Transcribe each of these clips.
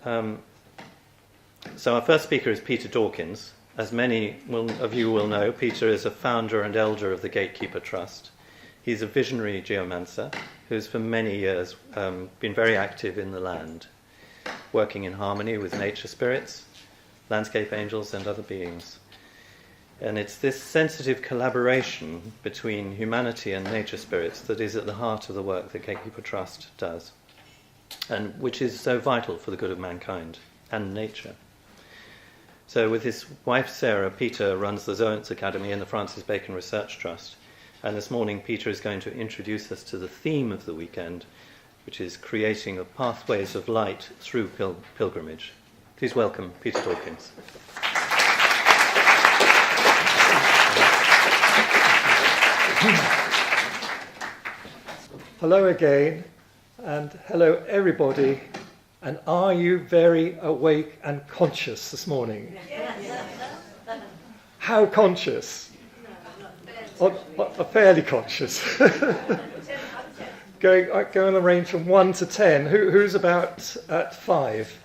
So our first speaker is Peter Dawkins. As many of you will know, Peter is a founder and elder of the Gatekeeper Trust. He's a visionary geomancer who's for many years been very active in the land, working in harmony with nature spirits, landscape angels and other beings. And it's this sensitive collaboration between humanity and nature spirits that is at the heart of the work that Gatekeeper Trust does, and which is so vital for the good of mankind and nature. So with his wife Sarah, Peter runs the Zoants Academy and the Francis Bacon Research Trust. And this morning Peter is going to introduce us to the theme of the weekend, which is creating pathways of light through pilgrimage. Please welcome Peter Dawkins. Hello again, and hello everybody. And are you very awake and conscious this morning? Yes. How conscious? Fairly conscious. Going on the range from 1 to 10. Who's about at 5?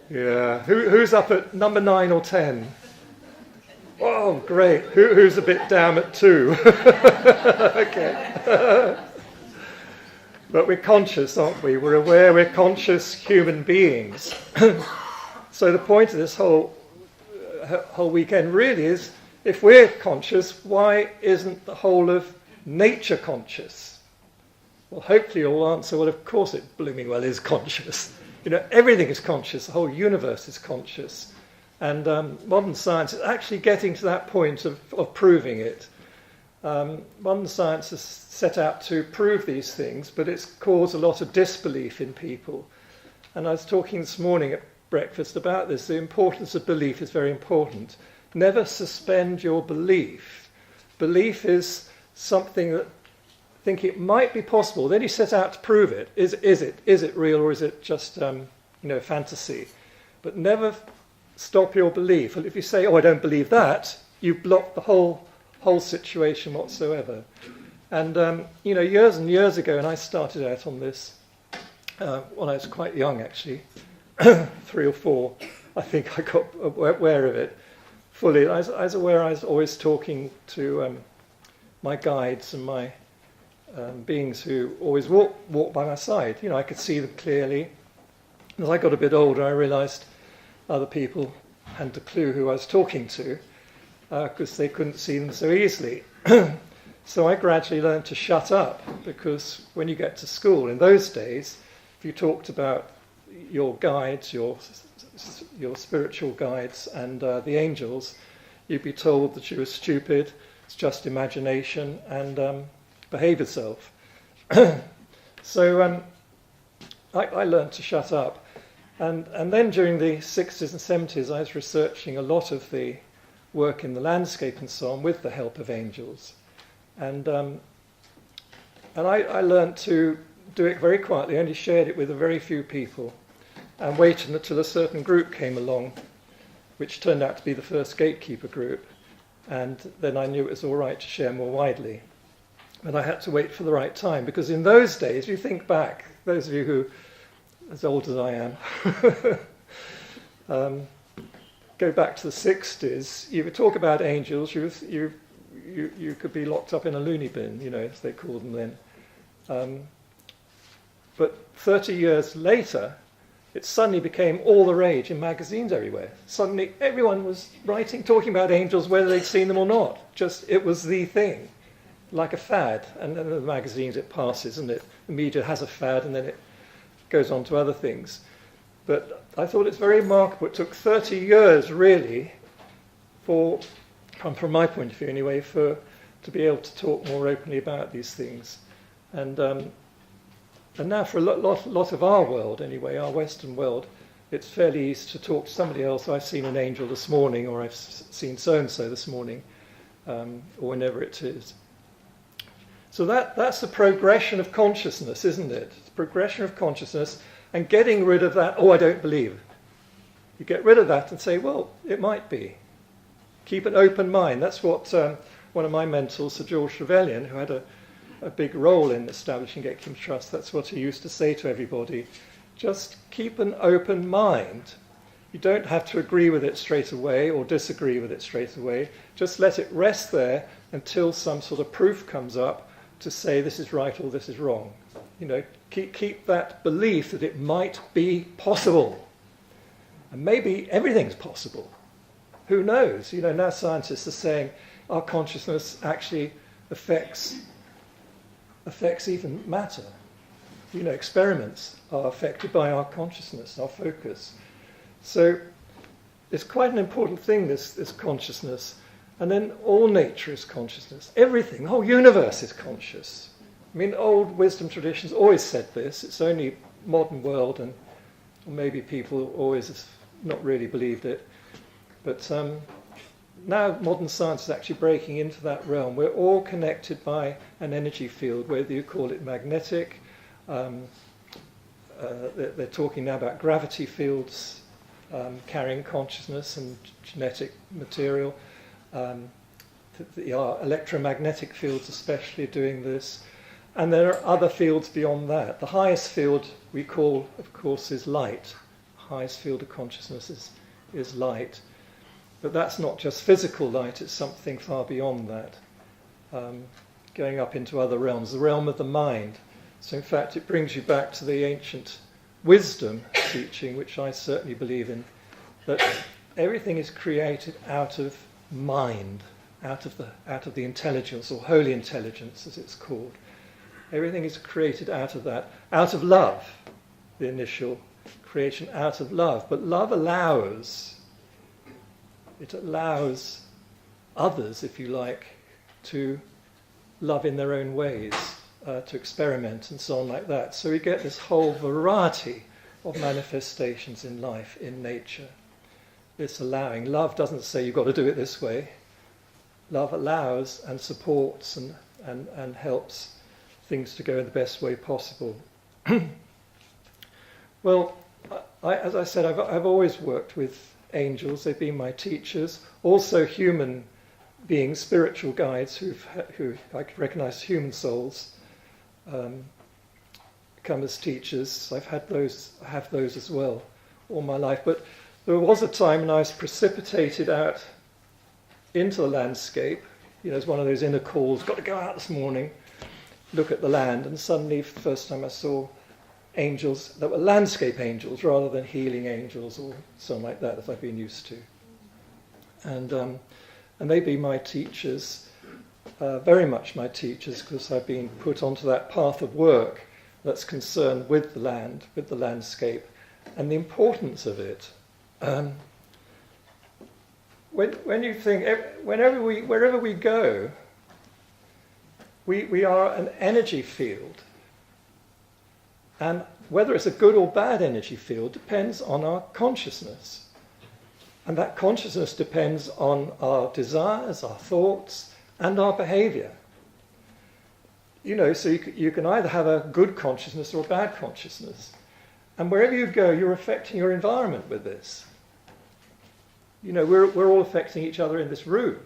Yeah. Who's up at number 9 or 10? Oh, great. Who's a bit down at 2? Okay. But we're conscious, aren't we? We're aware we're conscious human beings. So the point of this whole weekend really is, if we're conscious, why isn't the whole of nature conscious? Well, hopefully you'll answer, well, of course it blooming well is conscious. You know, everything is conscious. The whole universe is conscious. And modern science is actually getting to that point of proving it. Modern science has set out to prove these things, but it's caused a lot of disbelief in people. And I was talking this morning at breakfast about this. The importance of belief is very important. Never suspend your belief. Belief is something that think it might be possible. Then you set out to prove it. Is it real, or is it just fantasy? But never stop your belief. Well, if you say, "Oh, I don't believe that," you block the whole situation whatsoever. And years and years ago, and I started out on this when I was quite young, actually, 3 or 4. I think I got aware of it fully. I was aware. I was always talking to my guides and my beings who always walked by my side. You know, I could see them clearly. As I got a bit older, I realised other people hadn't a clue who I was talking to, because they couldn't see them so easily. So I gradually learned to shut up, because when you get to school in those days, if you talked about your guides, your spiritual guides and the angels, you'd be told that you were stupid, it's just imagination, and behave yourself. So I learned to shut up. And then during the 60s and 70s, I was researching a lot of the work in the landscape and so on with the help of angels. And I learned to do it very quietly, only shared it with a very few people, and waited until a certain group came along, which turned out to be the first Gatekeeper group. And then I knew it was all right to share more widely. But I had to wait for the right time, because in those days, if you think back, those of you who, as old as I am, go back to the 60s, you would talk about angels, you could be locked up in a loony bin, as they called them then. But 30 years later, it suddenly became all the rage in magazines everywhere. Suddenly everyone was writing, talking about angels, whether they'd seen them or not. Just, it was the thing, like a fad. And then the magazines, it passes, and the media has a fad, and then it goes on to other things. But I thought it's very remarkable. It took 30 years, really, from my point of view anyway, to be able to talk more openly about these things. And now for a lot of our world anyway, our Western world, it's fairly easy to talk to somebody else. I've seen an angel this morning, or I've seen so-and-so this morning, or whenever it is. So that's the progression of consciousness, isn't it? It's progression of consciousness, and getting rid of that, "Oh, I don't believe." You get rid of that and say, well, it might be. Keep an open mind. That's what one of my mentors, Sir George Trevelyan, who had a big role in establishing Gatekeeper Trust, that's what he used to say to everybody. just keep an open mind. You don't have to agree with it straight away or disagree with it straight away. Just let it rest there until some sort of proof comes up to say this is right or this is wrong. Keep that belief that it might be possible. And maybe everything's possible. Who knows? Now scientists are saying our consciousness actually affects even matter. Experiments are affected by our consciousness, our focus. So it's quite an important thing, this consciousness. And then all nature is consciousness. Everything, the whole universe is conscious. Old wisdom traditions always said this. It's only modern world, or maybe people always have not really believed it. But now modern science is actually breaking into that realm. We're all connected by an energy field, whether you call it magnetic. They're talking now about gravity fields carrying consciousness and genetic material. The electromagnetic fields especially doing this. And there are other fields beyond that. The highest field we call, of course, is light. The highest field of consciousness is light. But that's not just physical light, it's something far beyond that. Going up into other realms, the realm of the mind. So in fact it brings you back to the ancient wisdom teaching, which I certainly believe in, that everything is created out of mind, out of the intelligence, or holy intelligence as it's called. Everything is created out of that, out of love, the initial creation out of love. But love allows others, if you like, to love in their own ways, to experiment and so on like that. So we get this whole variety of manifestations in life, in nature. This allowing. Love doesn't say you've got to do it this way. Love allows and supports and helps things to go in the best way possible. Well, as I said, I've always worked with angels. They've been my teachers. Also human beings, spiritual guides who I could recognise as human souls, come as teachers. I have those as well all my life. But there was a time when I was precipitated out into the landscape. It's one of those inner calls, got to go out this morning, look at the land, and suddenly for the first time I saw angels that were landscape angels rather than healing angels or something like that I've been used to. And they've been my teachers, very much my teachers, because I've been put onto that path of work that's concerned with the land, with the landscape, and the importance of it. When you think, wherever we go, we are an energy field. And whether it's a good or bad energy field depends on our consciousness. And that consciousness depends on our desires, our thoughts, and our behavior. So you can either have a good consciousness or a bad consciousness. And wherever you go, you're affecting your environment with this. We're all affecting each other in this room.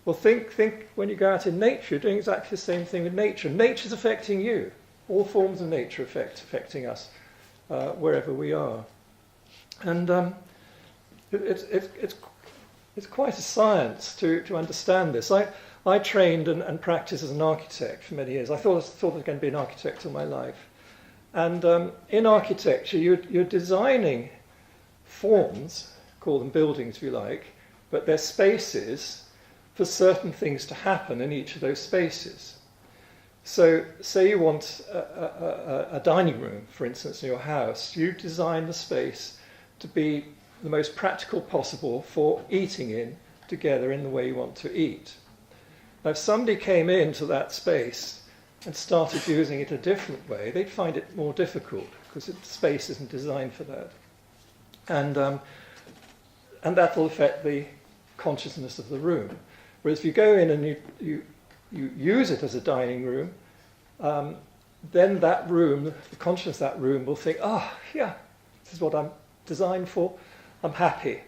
Well, think when you go out in nature, you're doing exactly the same thing with nature. Nature's affecting you. All forms of nature affecting us wherever we are. And it's quite a science to understand this. I trained and practiced as an architect for many years. I thought I was going to be an architect all my life. And in architecture, you're designing forms, call them buildings if you like, but they're spaces for certain things to happen in each of those spaces. So say you want a dining room, for instance, in your house. You design the space to be the most practical possible for eating in together in the way you want to eat. Now, if somebody came into that space and started using it a different way, they'd find it more difficult because the space isn't designed for that. And that will affect the consciousness of the room. Whereas if you go in and you use it as a dining room, then that room, the consciousness of that room will think, yeah, this is what I'm designed for, I'm happy.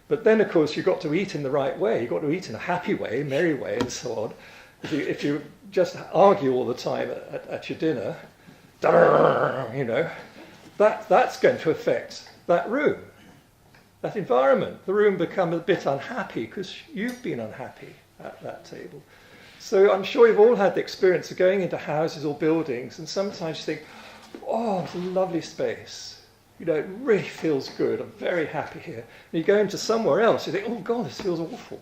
But then, of course, you've got to eat in the right way. You've got to eat in a happy way, merry way, and so on. If you just argue all the time at your dinner, you know, that's going to affect that room, that environment. The room becomes a bit unhappy because you've been unhappy at that table. So I'm sure you've all had the experience of going into houses or buildings, and sometimes you think, oh, it's a lovely space. You know, it really feels good. I'm very happy here. And you go into somewhere else, you think, oh God, this feels awful.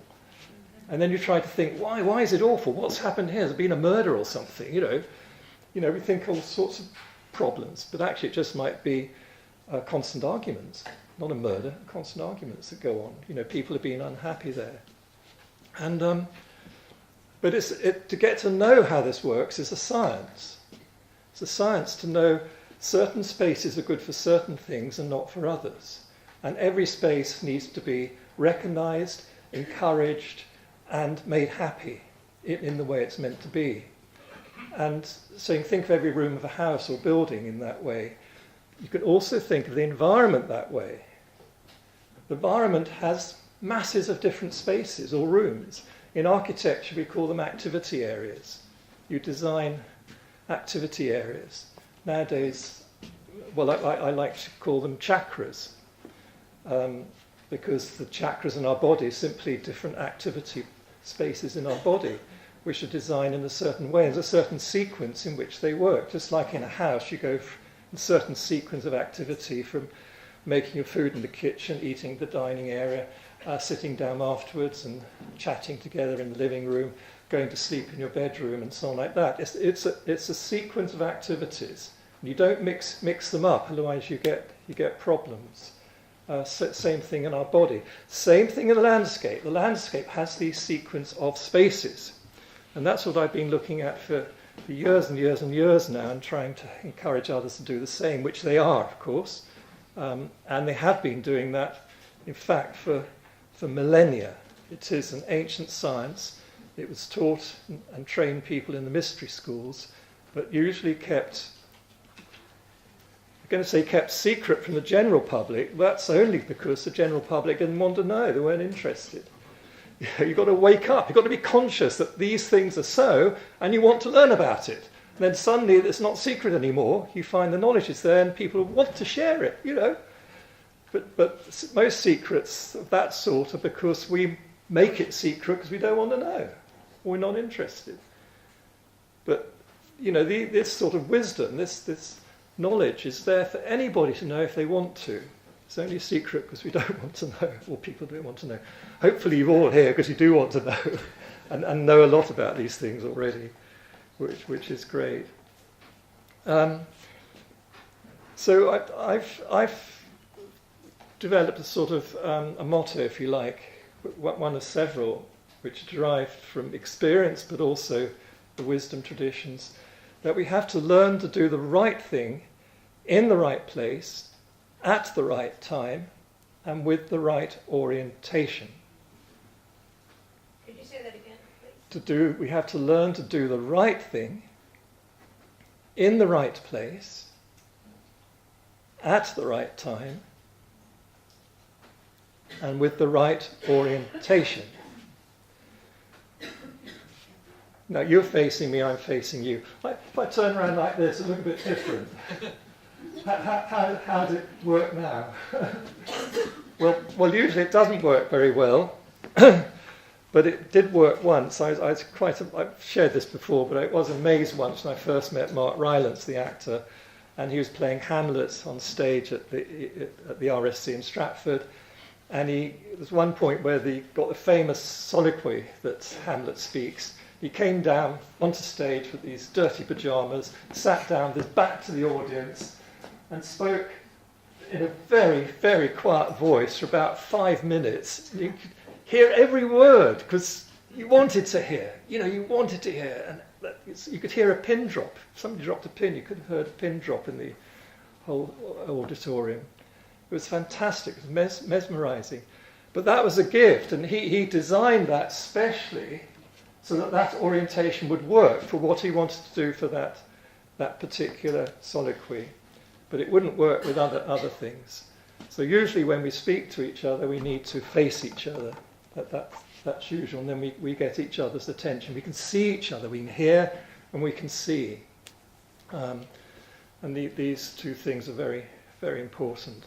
And then you try to think, why is it awful? What's happened here? Has there been a murder or something? You know, we think all sorts of problems, but actually it just might be constant arguments, not a murder, constant arguments that go on. You know, people have been unhappy there. And but to get to know how this works is a science. It's a science to know certain spaces are good for certain things and not for others. And every space needs to be recognized, encouraged, and made happy in the way it's meant to be. And so you can think of every room of a house or building in that way. You can also think of the environment that way. The environment has masses of different spaces or rooms. In architecture, we call them activity areas. You design activity areas. Nowadays, well, I like to call them chakras, because the chakras in our body are simply different activity spaces in our body, which are designed in a certain way. There's a certain sequence in which they work. Just like in a house, you go in a certain sequence of activity, from making your food in the kitchen, eating the dining area, sitting down afterwards and chatting together in the living room, going to sleep in your bedroom, and so on like that. It's a sequence of activities. You don't mix them up, otherwise you get problems. Same thing in our body. Same thing in the landscape. The landscape has these sequence of spaces. And that's what I've been looking at for years and years and years now, and trying to encourage others to do the same, which they are, of course. And they have been doing that, in fact, for millennia. It is an ancient science. It was taught and trained people in the mystery schools, but usually kept secret from the general public. That's only because the general public didn't want to know. They weren't interested. You've got to wake up. You've got to be conscious that these things are so, and you want to learn about it. And then suddenly it's not secret anymore. You find the knowledge is there, and people want to share it, you know. But most secrets of that sort are because we make it secret because we don't want to know. We're not interested. But, you know, this sort of wisdom, this knowledge is there for anybody to know if they want to. It's only a secret because we don't want to know, or people don't want to know. Hopefully you're all here because you do want to know, and know a lot about these things already, which is great. So I've developed a sort of a motto, if you like, one of several, which are derived from experience but also the wisdom traditions, that we have to learn to do the right thing in the right place at the right time and with the right orientation. Could you say that again, please? We have to learn to do the right thing in the right place at the right time and with the right orientation. Now you're facing me, I'm facing you. If I turn around like this, it looks a bit different. How does it work now? well, usually it doesn't work very well, but it did work once. I've shared this before, but I was amazed once when I first met Mark Rylance, the actor, and he was playing Hamlet on stage at the RSC in Stratford. And there's one point where they got the famous soliloquy that Hamlet speaks. He came down onto stage with these dirty pajamas, sat down with his back to the audience, and spoke in a very, very quiet voice for about 5 minutes. You could hear every word because you wanted to hear. You wanted to hear. And you could hear a pin drop. If somebody dropped a pin, you could have heard a pin drop in the whole auditorium. It was fantastic. It was mesmerizing. But that was a gift, and he designed that specially so that orientation would work for what he wanted to do for that particular soliloquy. But it wouldn't work with other things. So usually when we speak to each other, we need to face each other. That's usual, and then we get each other's attention. We can see each other, we can hear, and we can see. And these two things are very, very important.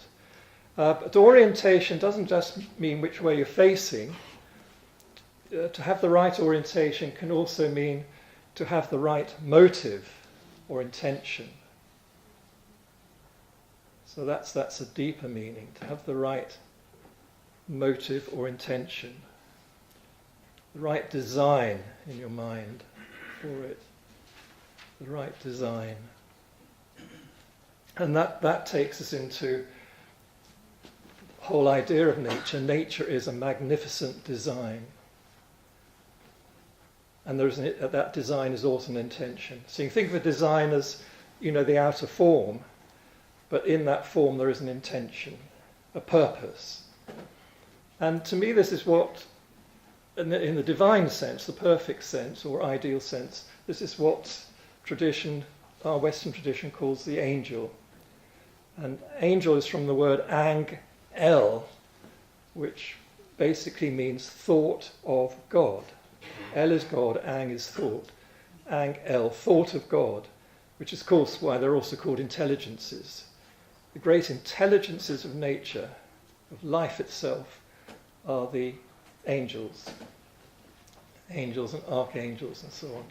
But orientation doesn't just mean which way you're facing. To have the right orientation can also mean to have the right motive or intention. So that's a deeper meaning, to have the right motive or intention, the right design in your mind for it, the right design. And that takes us into the whole idea of nature. Nature is a magnificent design. And that design is also an intention. So you can think of a design as, the outer form, but in that form there is an intention, a purpose. And to me this is what, in the divine sense, the perfect sense or ideal sense, this is what our Western tradition calls the angel. And angel is from the word ang-el, which basically means thought of God. El is God, ang is thought. Ang-el, thought of God, which is of course why they're also called intelligences. The great intelligences of nature, of life itself, are the angels. Angels and archangels and so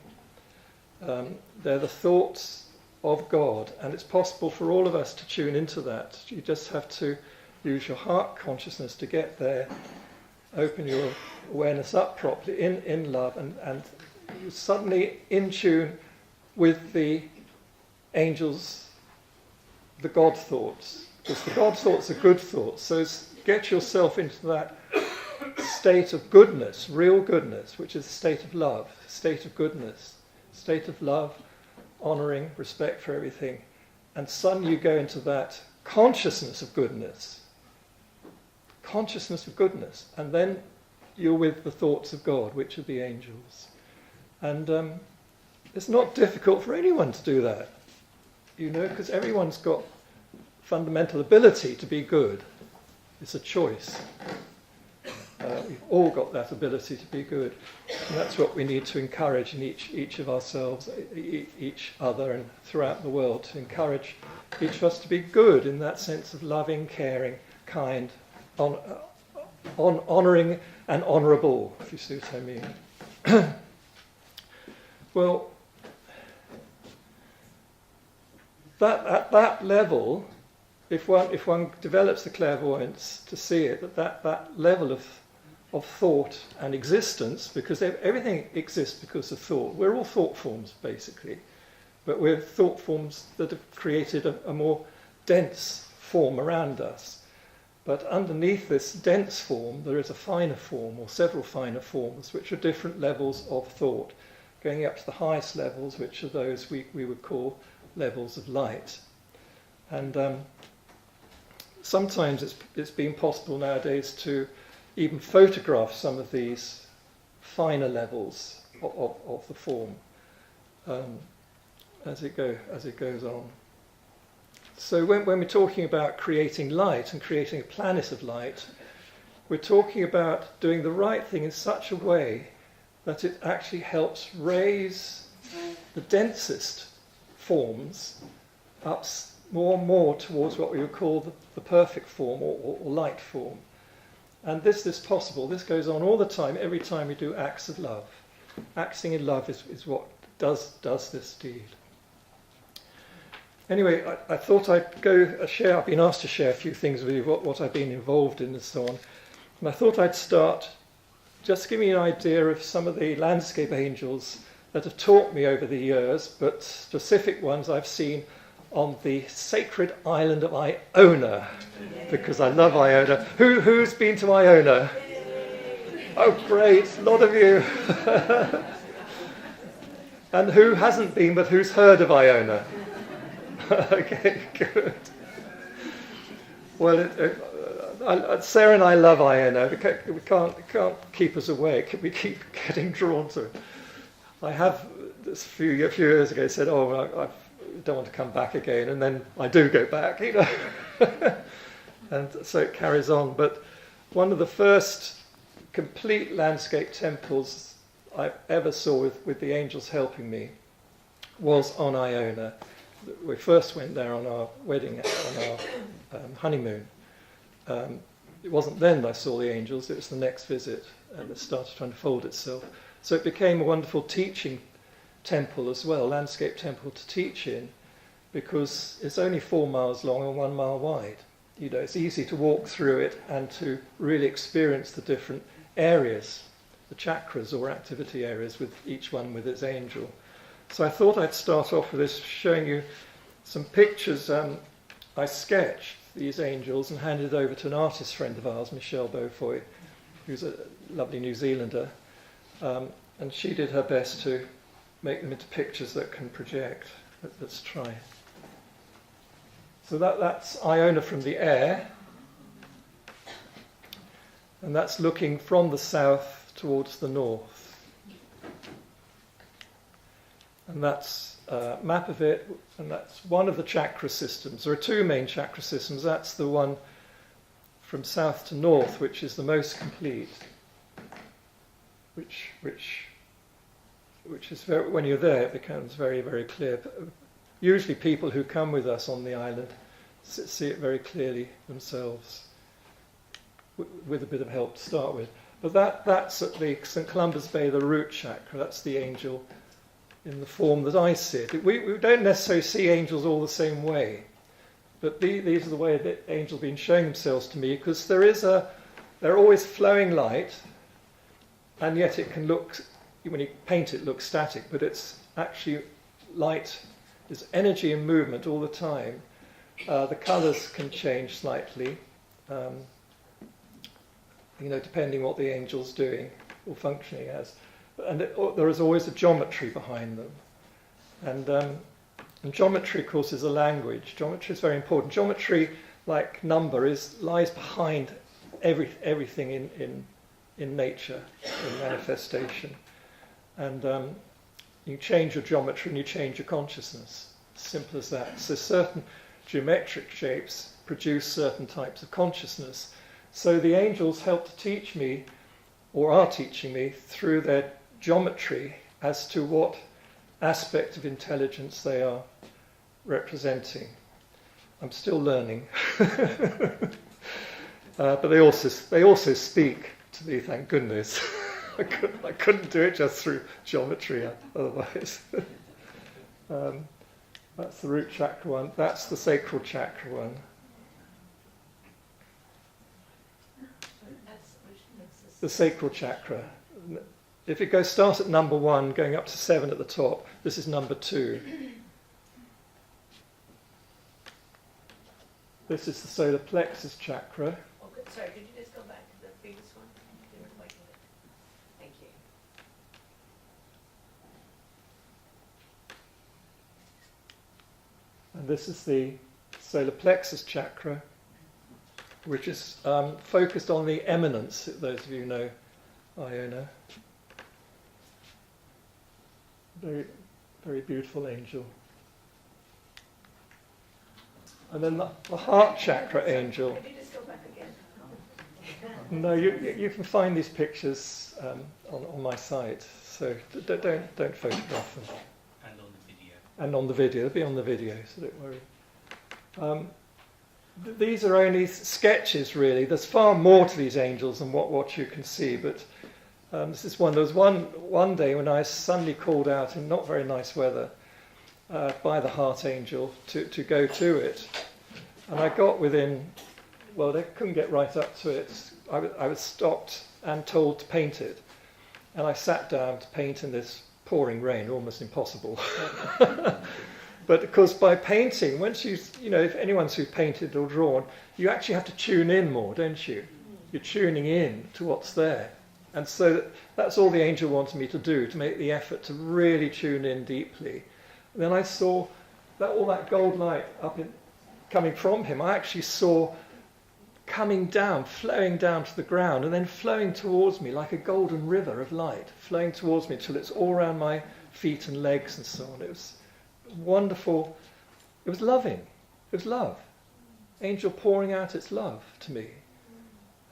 on. They're the thoughts of God, and it's possible for all of us to tune into that. You just have to use your heart consciousness to get there, open your awareness up properly in love, and you're suddenly in tune with the angels, the God thoughts, because the God thoughts are good thoughts. So get yourself into that state of goodness, real goodness, which is a state of love, state of goodness, state of love, honouring, respect for everything. And suddenly you go into that consciousness of goodness, and then you're with the thoughts of God, which are the angels. And it's not difficult for anyone to do that, because everyone's got fundamental ability to be good. It's a choice. We've all got that ability to be good. And that's what we need to encourage in each of ourselves, each other, and throughout the world, to encourage each of us to be good in that sense of loving, caring, kind, honouring and honourable, if you see what I mean. Well, at that level, if one develops the clairvoyance to see it, that level of thought and existence, because everything exists because of thought. We're all thought forms, basically, but we're thought forms that have created a more dense form around us. But underneath this dense form, there is a finer form, or several finer forms, which are different levels of thought, going up to the highest levels, which are those we would call levels of light. And sometimes it's been possible nowadays to even photograph some of these finer levels of the form as it goes on. So when we're talking about creating light and creating a planet of light, we're talking about doing the right thing in such a way that it actually helps raise the densest forms up more and more towards what we would call the perfect form or light form. And this is possible. This goes on all the time, every time we do acts of love. Acting in love is what does this deed. Anyway, I thought I'd go share. I've been asked to share a few things with you, what I've been involved in and so on. And I thought I'd start just giving you an idea of some of the landscape angels that have taught me over the years, but specific ones I've seen on the sacred island of Iona, because I love Iona. Who's been to Iona? Oh, great, a lot of you. And who hasn't been, but who's heard of Iona? Okay, good. Well, Sarah and I love Iona. We can't keep us away. We keep getting drawn to it. I have, a few years ago, said, I don't want to come back again, and then I do go back, and so it carries on. But one of the first complete landscape temples I ever saw with the angels helping me was on Iona. we first went there on our wedding, on our honeymoon. It wasn't then that I saw the angels, it was the next visit, and it started to unfold itself. So it became a wonderful teaching temple as well, landscape temple to teach in, because it's only 4 miles long and 1 mile wide. You know, it's easy to walk through it and to really experience the different areas, the chakras or activity areas, with each one with its angel. So I thought I'd start off with this, showing you some pictures. I sketched these angels and handed over to an artist friend of ours, Michelle Beaufoy, who's a lovely New Zealander, and she did her best to make them into pictures that can project. Let's try. So that's Iona from the air, and that's looking from the south towards the north. And that's a map of it, and that's one of the chakra systems. There are 2 main chakra systems. That's the one from south to north, which is the most complete, which is very, when you're there, it becomes very, very clear. Usually people who come with us on the island see it very clearly themselves, with a bit of help to start with. But that's at the St. Columba's Bay, the root chakra. That's the angel in the form that I see it. We don't necessarily see angels all the same way, but these are the way that angels have been showing themselves to me, because they're always flowing light, and yet it can look, when you paint it, looks static, but it's actually light. There's energy and movement all the time. The colours can change slightly, depending what the angel's doing or functioning as. And there is always a geometry behind them. And geometry, of course, is a language. Geometry is very important. Geometry, like number, lies behind everything in nature, in manifestation. And you change your geometry and you change your consciousness. Simple as that. So certain geometric shapes produce certain types of consciousness. So the angels help to teach me, or are teaching me, through their geometry as to what aspect of intelligence they are representing. I'm still learning. But they also speak to me, thank goodness. I couldn't do it just through geometry otherwise. That's the root chakra one. That's the sacral chakra one. The sacral chakra. If it start at number 1, going up to 7 at the top, this is number 2. This is the solar plexus chakra. Oh, sorry, could you just go back to the previous one? Didn't quite get it. Thank you. And this is the solar plexus chakra, which is focused on the eminence, those of you who know Iona. Very, very beautiful angel. And then the heart chakra angel. Could you just go back again? No, you can find these pictures on my site, so don't photograph them. And on the video. And on the video, they'll be on the video, so don't worry. These are only sketches, really. There's far more to these angels than what you can see, but this is one. There was one day when I was suddenly called out in not very nice weather by the heart angel to go to it. And I got within, well, they couldn't get right up to it. I was stopped and told to paint it. And I sat down to paint in this pouring rain, almost impossible. But of course, by painting, once if anyone's who's painted or drawn, you actually have to tune in more, don't you? You're tuning in to what's there. And so that's all the angel wanted me to do, to make the effort to really tune in deeply. And then I saw that all that gold light coming from him, I actually saw coming down, flowing down to the ground, and then flowing towards me like a golden river of light, flowing towards me till it's all around my feet and legs and so on. It was wonderful. It was loving. It was love. Angel pouring out its love to me.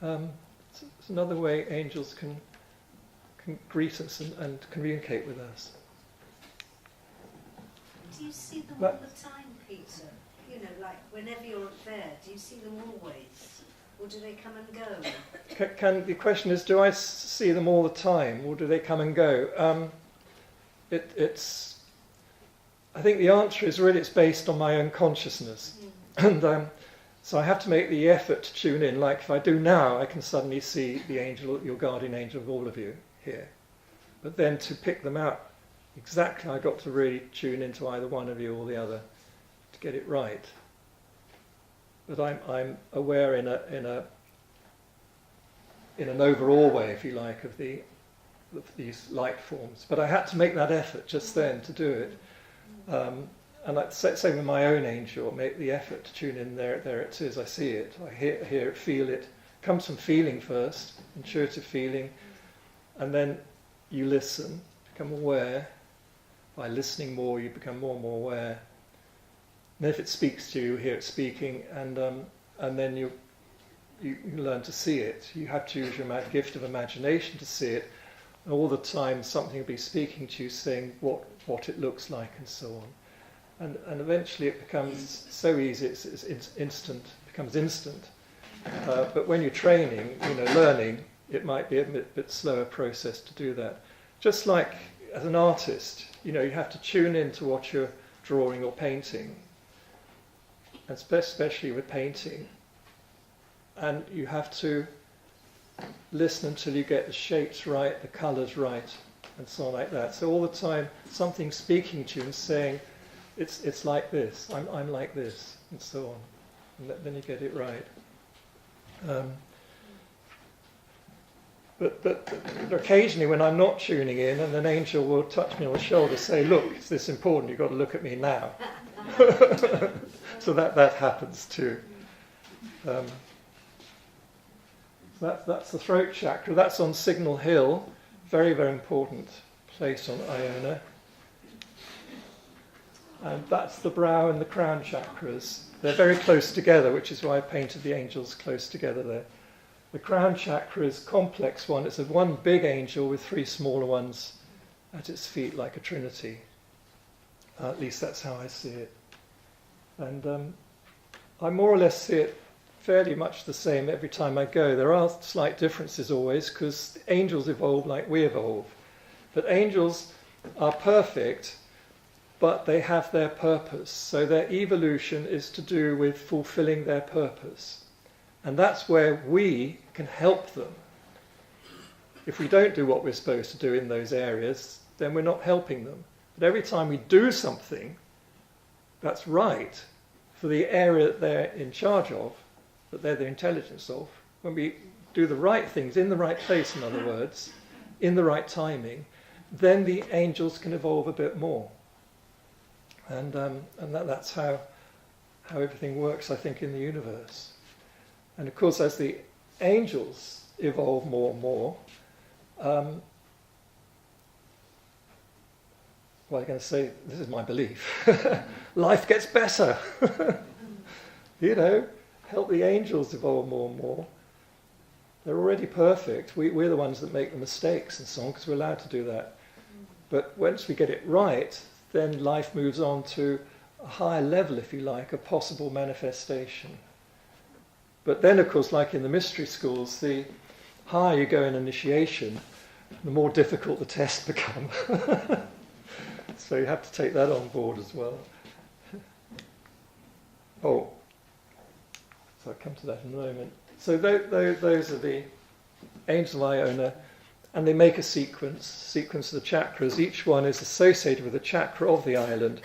It's another way angels can greet us and communicate with us. Do you see them But- all the time, Peter? You know, like whenever you're there, do you see them always? Or do they come and go? The question is, do I see them all the time, or do they come and go? I think the answer is really it's based on my own consciousness. And so I have to make the effort to tune in. Like if I do now, I can suddenly see the angel, your guardian angel of all of you here. But then to pick them out exactly, I've got to really tune into either one of you or the other to get it right. But I'm aware in an overall way, if you like, of these light forms. But I had to make that effort just then to do it. And same with my own angel, make the effort to tune in. There it is. I see it. I hear it, feel it. Comes from feeling first, intuitive feeling, and then you listen, become aware. By listening more, you become more and more aware. And if it speaks to you, you hear it speaking, and then you learn to see it. You have to use your gift of imagination to see it. And all the time, something will be speaking to you, saying what it looks like, and so on. And eventually, it becomes so easy. It's instant. Becomes instant. But when you're training, learning, it might be a bit slower process to do that. Just like as an artist, you have to tune into what you're drawing or painting, and especially with painting. And you have to listen until you get the shapes right, the colours right, and so on like that. So all the time, something's speaking to you and saying, it's like this, I'm like this, and so on. And then you get it right. But occasionally when I'm not tuning in, and an angel will touch me on the shoulder, say, look, it's this important, you've got to look at me now. So that happens too. That's the throat chakra. That's on Signal Hill. Very, very important place on Iona. And that's the brow and the crown chakras. They're very close together, which is why I painted the angels close together there. The crown chakra is a complex one. It's one big angel with three smaller ones at its feet, like a trinity. At least that's how I see it. And I more or less see it fairly much the same every time I go. There are slight differences always, because angels evolve like we evolve. But angels are perfect, but they have their purpose. So their evolution is to do with fulfilling their purpose. And that's where we can help them. If we don't do what we're supposed to do in those areas, then we're not helping them. But every time we do something that's right for the area that they're in charge of, that they're the intelligence of, when we do the right things in the right place, in other words, in the right timing, then the angels can evolve a bit more. And that's how everything works, I think, in the universe. And of course, as the angels evolve more and more, well, I'm going to say, this is my belief, life gets better. Help the angels evolve more and more. They're already perfect. We're the ones that make the mistakes and so on, because we're allowed to do that. But once we get it right, then life moves on to a higher level, if you like, a possible manifestation. But then, of course, like in the mystery schools, the higher you go in initiation, the more difficult the tests become. So you have to take that on board as well. So I'll come to that in a moment. So those are the angel Iona, and they make a sequence of the chakras. Each one is associated with a chakra of the island.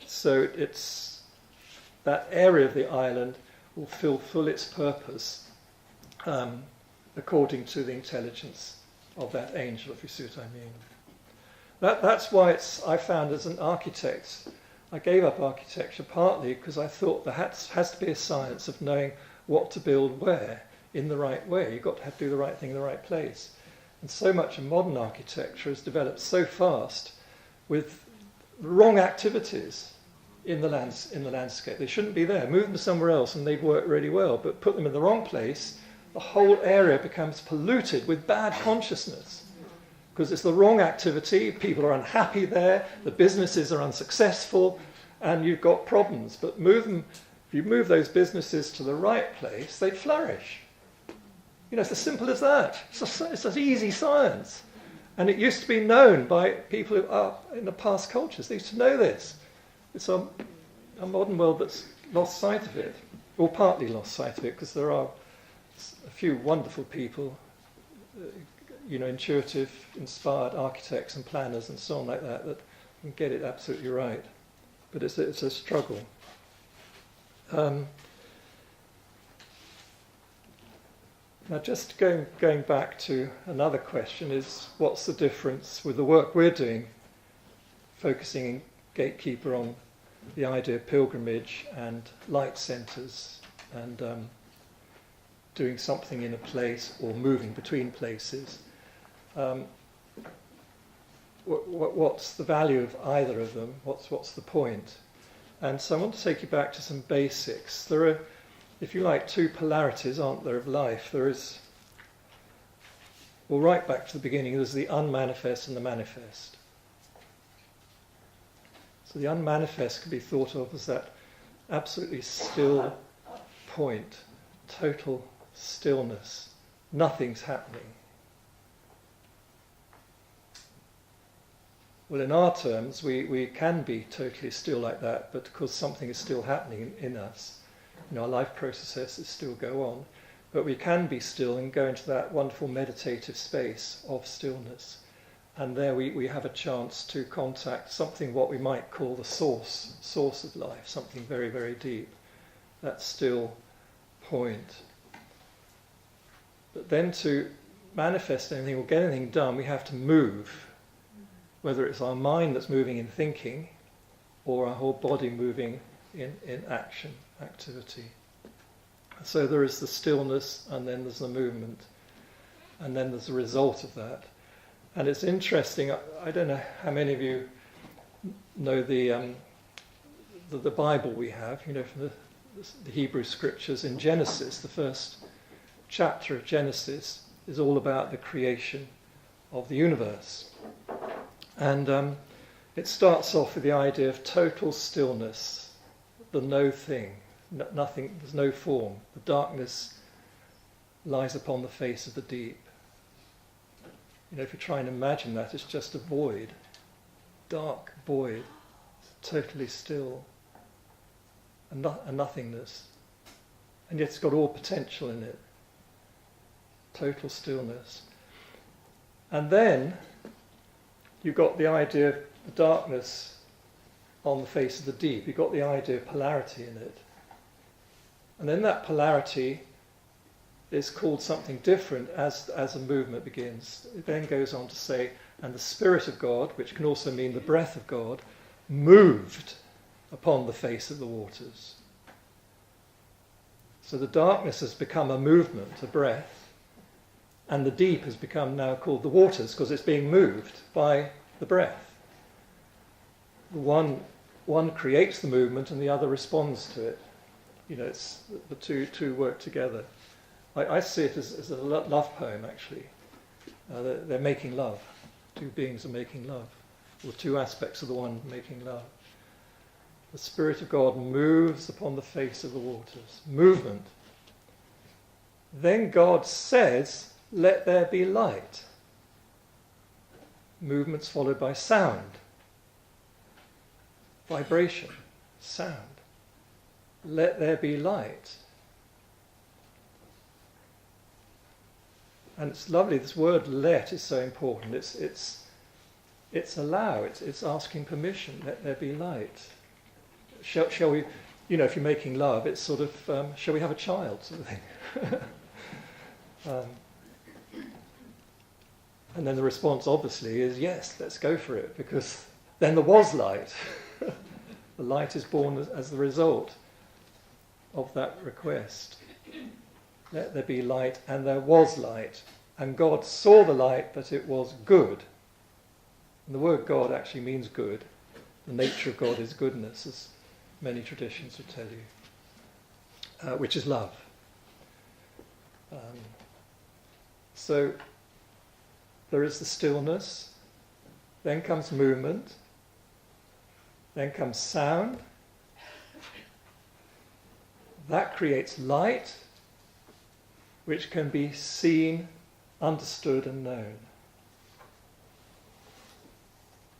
So it's that area of the island will fulfill its purpose according to the intelligence of that angel, if you see what I mean. That's why I found as an architect, I gave up architecture partly because I thought there has to be a science of knowing what to build where, in the right way. You've got to do the right thing in the right place. And so much of modern architecture has developed so fast with wrong activities in the landscape. They shouldn't be there. Move them somewhere else and they'd work really well. But put them in the wrong place, the whole area becomes polluted with bad consciousness. because it's the wrong activity, people are unhappy there, the businesses are unsuccessful, and you've got problems. But if you move those businesses to the right place, they flourish. It's as simple as that. It's an easy science. And it used to be known by people who are in the past cultures. They used to know this. It's a modern world that's lost sight of it, or partly lost sight of it, because there are a few wonderful people, intuitive, inspired architects and planners and so on like that can get it absolutely right. But it's a struggle. Now, just going back to another question is, what's the difference with the work we're doing, focusing in Gatekeeper on the idea of pilgrimage and light centres and doing something in a place or moving between places? What's the value of either of them? What's the point? And so I want to take you back to some basics. There are, if you like, two polarities, aren't there, of life? There is, well, right back to the beginning, there's the unmanifest and the manifest. So the unmanifest can be thought of as that absolutely still point, total stillness. Nothing's happening. Well, in our terms, we can be totally still like that, but because something is still happening in us, our life processes still go on, but we can be still and go into that wonderful meditative space of stillness. And there we have a chance to contact something what we might call the source of life, something very, very deep, that still point. But then to manifest anything or get anything done, we have to move. Whether it's our mind that's moving in thinking or our whole body moving in action, activity. So there is the stillness, and then there's the movement, and then there's the result of that. And it's interesting, I don't know how many of you know the Bible we have, from the Hebrew scriptures. In Genesis, the first chapter of Genesis is all about the creation of the universe. And it starts off with the idea of total stillness, the no thing, nothing, there's no form. The darkness lies upon the face of the deep. If you try and imagine that, it's just a void, dark void, totally still, a nothingness. And yet it's got all potential in it. Total stillness. And then you've got the idea of the darkness on the face of the deep. You've got the idea of polarity in it. And then that polarity is called something different as a movement begins. It then goes on to say, and the Spirit of God, which can also mean the breath of God, moved upon the face of the waters. So the darkness has become a movement, a breath, and the deep has become now called the waters because it's being moved by the breath. The one creates the movement and the other responds to it. It's the two work together. I see it as a love poem, actually. They're making love. Two beings are making love. Or two aspects of the one making love. The Spirit of God moves upon the face of the waters. Movement. Then God says, let there be light. Movements followed by sound. Vibration. Sound. Let there be light. And it's lovely, this word let is so important. It's allow, it's asking permission, let there be light. Shall we, if you're making love, it's sort of, shall we have a child sort of thing. And then the response obviously is yes, let's go for it, because then there was light. The light is born as the result of that request. Let there be light, and there was light. And God saw the light, that it was good. And the word God actually means good. The nature of God is goodness, as many traditions would tell you, which is love. So there is the stillness, then comes movement, then comes sound. That creates light, which can be seen, understood, and known.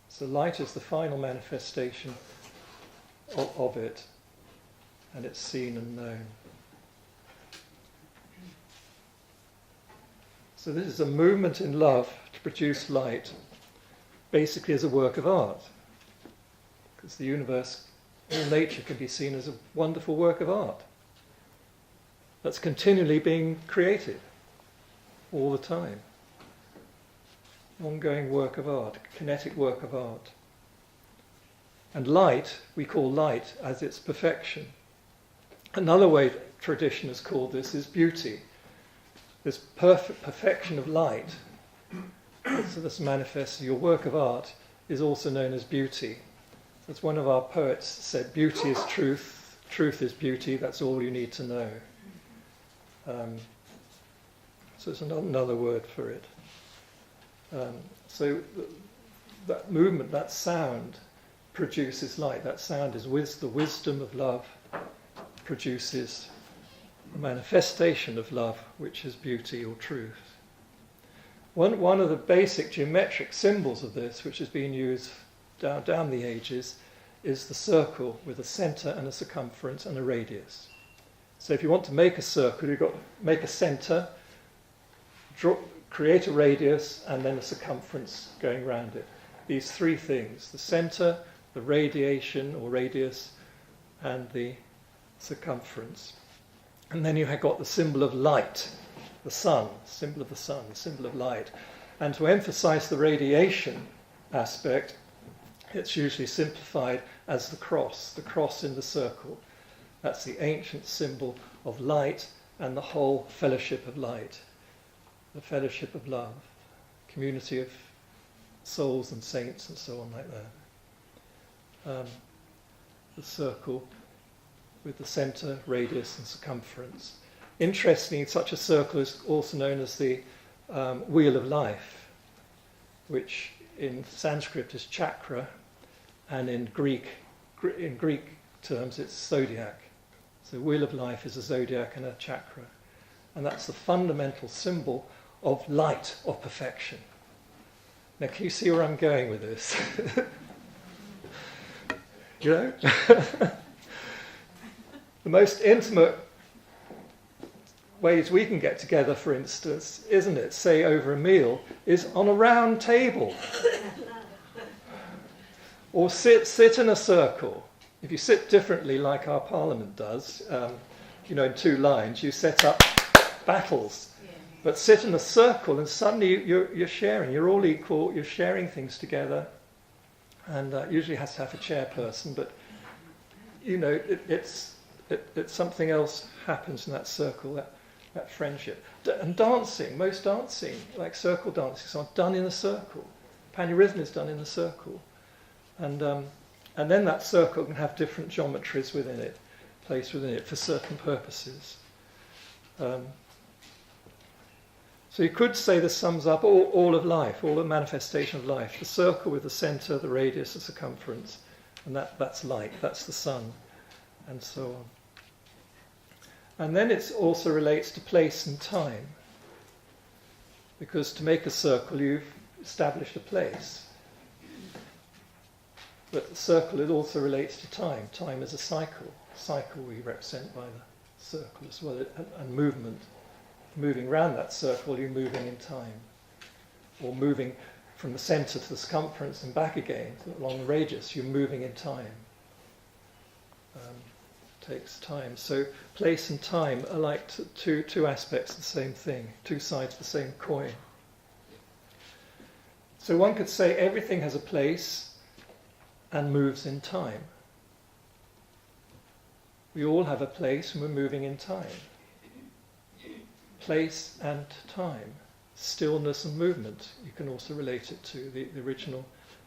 So light is the final manifestation of it, and it's seen and known. So this is a movement in love to produce light, basically as a work of art. Because the universe, all nature, can be seen as a wonderful work of art that's continually being created all the time. Ongoing work of art, kinetic work of art. And light, we call light as its perfection. Another way tradition has called this is beauty. This perfect perfection of light, so this manifests, your work of art is also known as beauty. As one of our poets said, beauty is truth, truth is beauty, that's all you need to know. So it's another word for it. So that movement, that sound, produces light. That sound is the wisdom of love, produces a manifestation of love, which is beauty or truth. One of the basic geometric symbols of this, which has been used down the ages, is the circle with a centre and a circumference and a radius. So if you want to make a circle, you've got to make a centre, create a radius, and then a circumference going around it. These three things, the centre, the radiation or radius, and the circumference. And then you have got the symbol of light, the sun, symbol of the sun, symbol of light. And to emphasize the radiation aspect, it's usually simplified as the cross in the circle. That's the ancient symbol of light and the whole fellowship of light, the fellowship of love, community of souls and saints and so on like that. The circle with the centre, radius and circumference. Interestingly, such a circle is also known as the wheel of life, which in Sanskrit is chakra, and in Greek terms it's zodiac. So wheel of life is a zodiac and a chakra. And that's the fundamental symbol of light, of perfection. Now, can you see where I'm going with this? You know? The most intimate ways we can get together, for instance, isn't it, say over a meal, is on a round table. Or sit in a circle. If you sit differently, like our parliament does, in two lines, you set up battles. But sit in a circle and suddenly you're sharing, you're all equal, you're sharing things together. And usually has to have a chairperson, but it's something else happens in that circle, that friendship. And dancing, most dancing, like circle dancing, are done in a circle. Panurhythm is done in a circle. And then that circle can have different geometries within it, placed within it for certain purposes. So you could say this sums up all of life, all the manifestation of life. The circle with the centre, the radius, the circumference, and that's light, that's the sun, and so on. And then it also relates to place and time, because to make a circle you've established a place. But the circle, it also relates to time. Time is a cycle. Cycle we represent by the circle as well, and movement. Moving around that circle, you're moving in time. Or moving from the centre to the circumference and back again along the radius, you're moving in time. Takes time. So place and time are like two aspects of the same thing, two sides of the same coin. So one could say everything has a place and moves in time. We all have a place and we're moving in time. Place and time, stillness and movement. You can also relate it to the original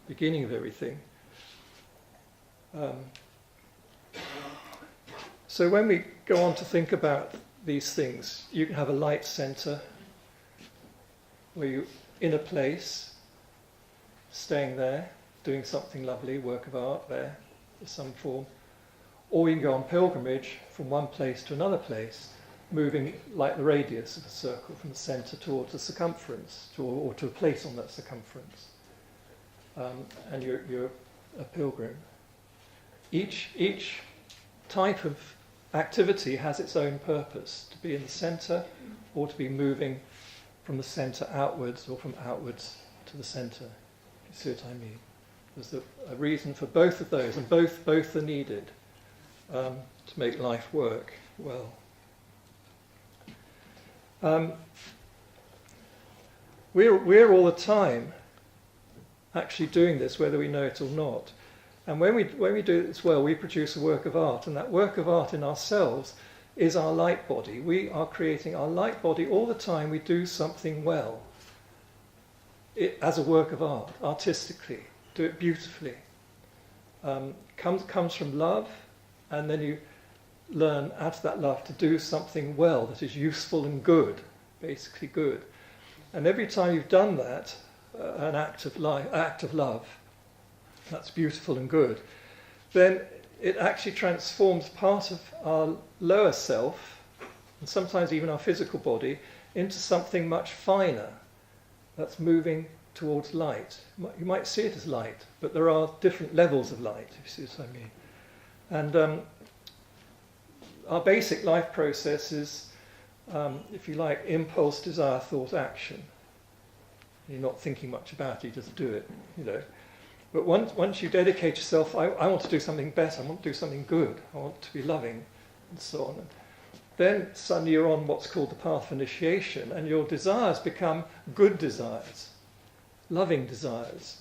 beginning of everything. So when we go on to think about these things, you can have a light centre where in a place, staying there, doing something lovely, work of art there of some form, or we can go on pilgrimage from one place to another place, moving like the radius of a circle from the centre towards the circumference, or to a place on that circumference. And you're a pilgrim. Each type of activity has its own purpose, to be in the centre or to be moving from the centre outwards or from outwards to the centre. You see what I mean? There's a reason for both of those, and both are needed to make life work well. We're all the time actually doing this, whether we know it or not. And when we do this well, we produce a work of art, and that work of art in ourselves is our light body. We are creating our light body all the time. We do something well, as a work of art, artistically, do it beautifully. Comes from love, and then you learn out of that love to do something well that is useful and good, basically good. And every time you've done that, an act of love, that's beautiful and good, then it actually transforms part of our lower self, and sometimes even our physical body, into something much finer that's moving towards light. You might see it as light, but there are different levels of light, if you see what I mean. And our basic life process is, if you like, impulse, desire, thought, action. You're not thinking much about it, you just do it, you know. But once you dedicate yourself, I want to do something better, I want to do something good, I want to be loving, and so on. Then suddenly you're on what's called the path of initiation, and your desires become good desires, loving desires.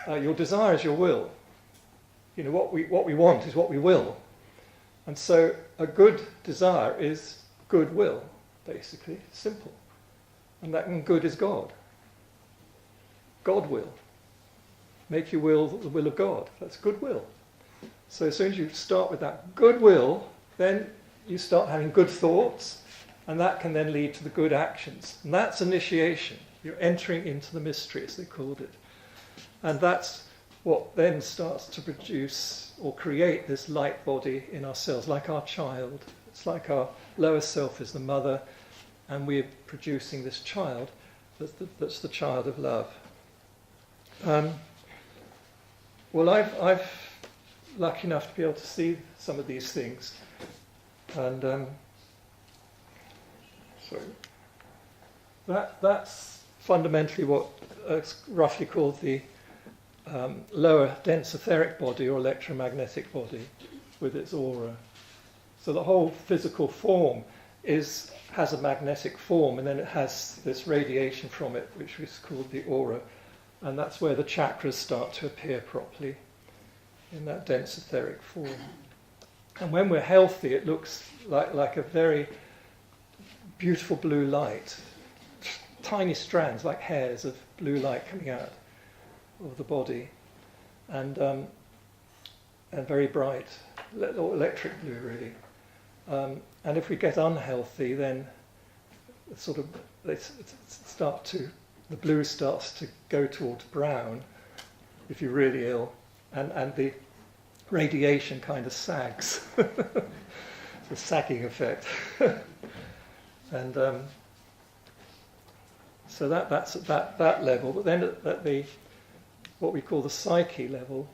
Your desire is your will. You know, what we want is what we will. And so a good desire is goodwill, basically, simple. And that good is God. God will. Make your will the will of God. That's goodwill. So as soon as you start with that goodwill, then you start having good thoughts, and that can then lead to the good actions. And that's initiation. You're entering into the mystery, as they called it. And that's what then starts to produce or create this light body in ourselves, like our child. It's like our lower self is the mother, and we're producing this child that's the child of love. Well, I've lucky enough to be able to see some of these things, and that's fundamentally what is roughly called the lower dense etheric body or electromagnetic body with its aura. So the whole physical form has a magnetic form, and then it has this radiation from it, which is called the aura. And that's where the chakras start to appear properly, in that dense etheric form. And when we're healthy, it looks like a very beautiful blue light. Tiny strands, like hairs of blue light coming out of the body. And very bright, electric blue, really. And if we get unhealthy, then the blue starts to go towards brown if you're really ill, and the radiation kind of sags. The sagging effect. And so that's at that level. But then at the what we call the psyche level,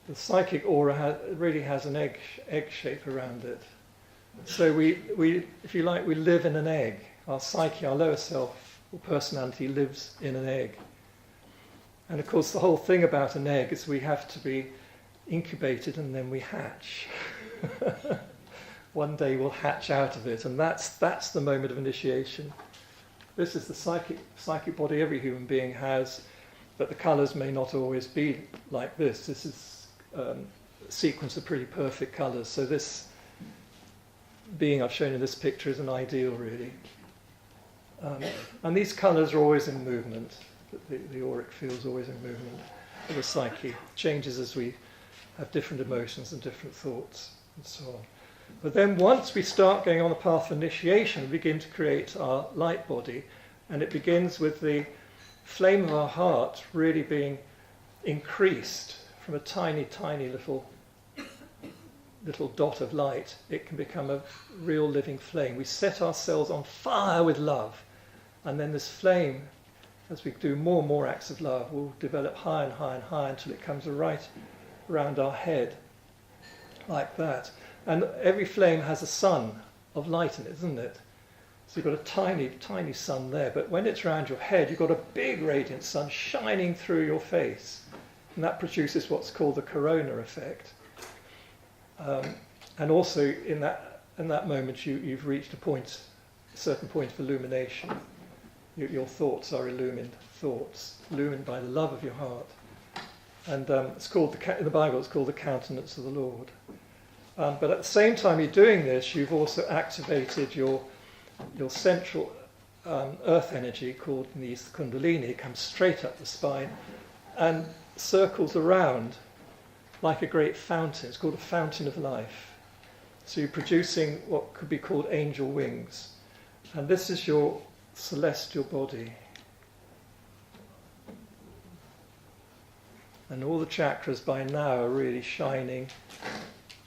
the psychic aura really has an egg shape around it. So we, if you like, we live in an egg. Our psyche, our lower self, personality lives in an egg. And of course the whole thing about an egg is we have to be incubated and then we hatch. One day we'll hatch out of it, and that's the moment of initiation. This is the psychic body every human being has, but the colours may not always be like this. This is a sequence of pretty perfect colours. So this being I've shown in this picture is an ideal, really. And these colours are always in movement. The auric field is always in movement. The psyche changes as we have different emotions and different thoughts and so on. But then once we start going on the path of initiation, we begin to create our light body, and it begins with the flame of our heart really being increased from a tiny, tiny little dot of light, it can become a real living flame. We set ourselves on fire with love, and then this flame, as we do more and more acts of love, will develop higher and higher and higher until it comes right around our head, like that. And every flame has a sun of light in it, isn't it? So you've got a tiny, tiny sun there, but when it's around your head, you've got a big radiant sun shining through your face, and that produces what's called the corona effect. And also in that moment you've reached a certain point of illumination. Your thoughts are illumined thoughts, illumined by the love of your heart. And it's called in the Bible it's called the countenance of the Lord. But at the same time you're doing this, you've also activated your central earth energy, called in the East the Kundalini. It comes straight up the spine and circles around like a great fountain. It's called a fountain of life. So you're producing what could be called angel wings. And this is your celestial body. And all the chakras by now are really shining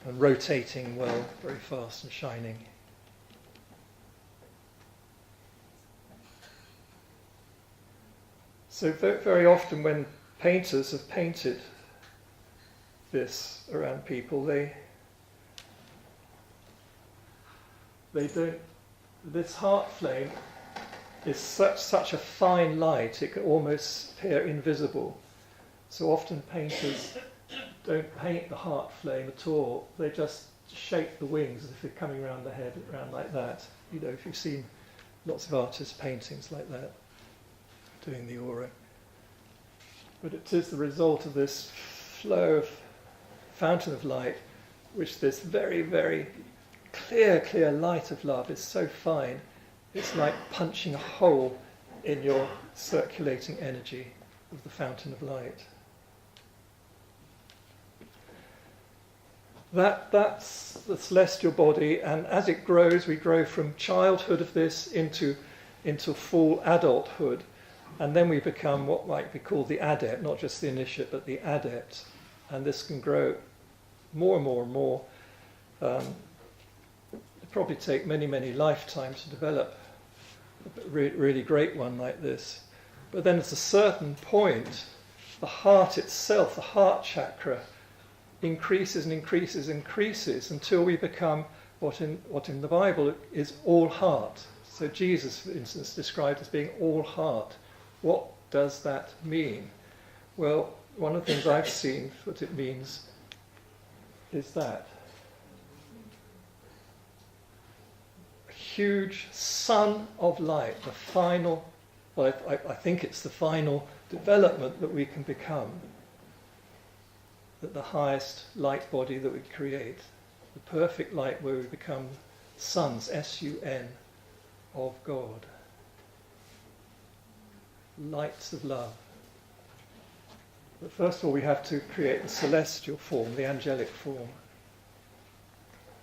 and rotating well, very fast and shining. So very often when painters have painted this around people, they don't. This heart flame is such a fine light; it can almost appear invisible. So often painters don't paint the heart flame at all. They just shape the wings as if they're coming around the head, around like that. You know, if you've seen lots of artists' paintings like that, doing the aura. But it is the result of this flow of fountain of light, which this very, very clear light of love is so fine, it's like punching a hole in your circulating energy of the fountain of light. That's the celestial body, and as it grows, we grow from childhood of this into full adulthood, and then we become what might be called the adept, not just the initiate, but the adept. And this can grow more and more and more. It'll probably take many, many lifetimes to develop a really great one like this. But then at a certain point, the heart itself, the heart chakra, increases and increases and increases until we become what in the Bible is all heart. So Jesus, for instance, described as being all heart. What does that mean? Well, one of the things I've seen, what it means, is that a huge sun of light, the final, well, I think it's the final development that we can become, that the highest light body that we create, the perfect light where we become sons, S-U-N, of God. Lights of love. But first of all, we have to create the celestial form, the angelic form.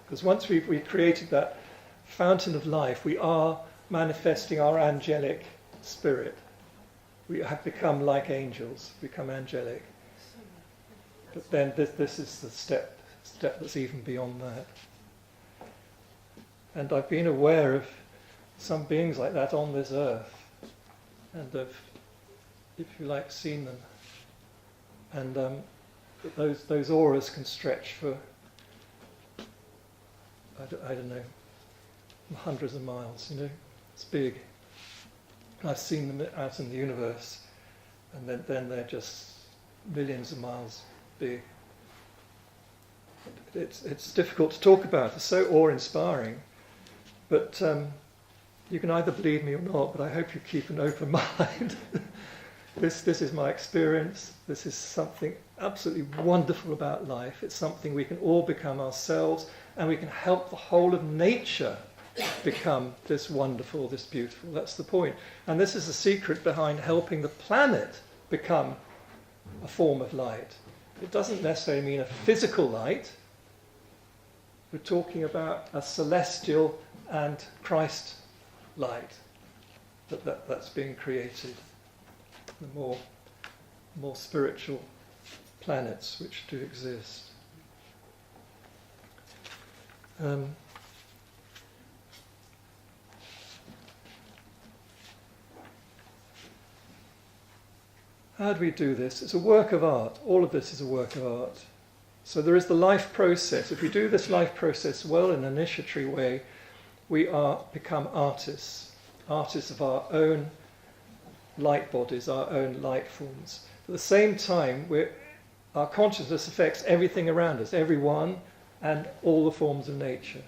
Because once we've created that fountain of life, we are manifesting our angelic spirit. We have become like angels, become angelic. But then this is the step that's even beyond that. And I've been aware of some beings like that on this earth, and have, if you like, seen them. And those auras can stretch for, I don't know, hundreds of miles, you know. It's big. I've seen them out in the universe, and then they're just millions of miles big. It's difficult to talk about. It's so awe-inspiring. But you can either believe me or not, but I hope you keep an open mind. This is my experience. This is something absolutely wonderful about life. It's something we can all become ourselves, and we can help the whole of nature become this wonderful, this beautiful. That's the point. And this is the secret behind helping the planet become a form of light. It doesn't necessarily mean a physical light. We're talking about a celestial and Christ light that's being created. the more spiritual planets which do exist. How do we do this? It's a work of art. All of this is a work of art. So there is the life process. If we do this life process well in an initiatory way, we become artists of our own light bodies, our own light forms. At the same time, our consciousness affects everything around us, everyone, and all the forms of nature.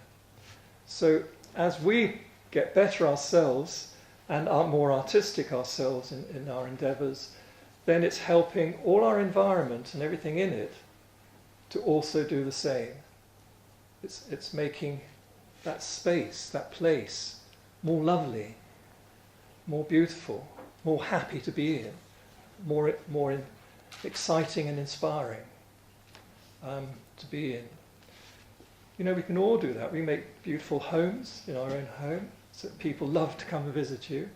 So as we get better ourselves and are more artistic ourselves in our endeavours, then it's helping all our environment and everything in it to also do the same. It's making that space, that place, more lovely, more beautiful, more happy to be in, more exciting and inspiring to be in. You know, we can all do that. We make beautiful homes in our own home, so that people love to come and visit you.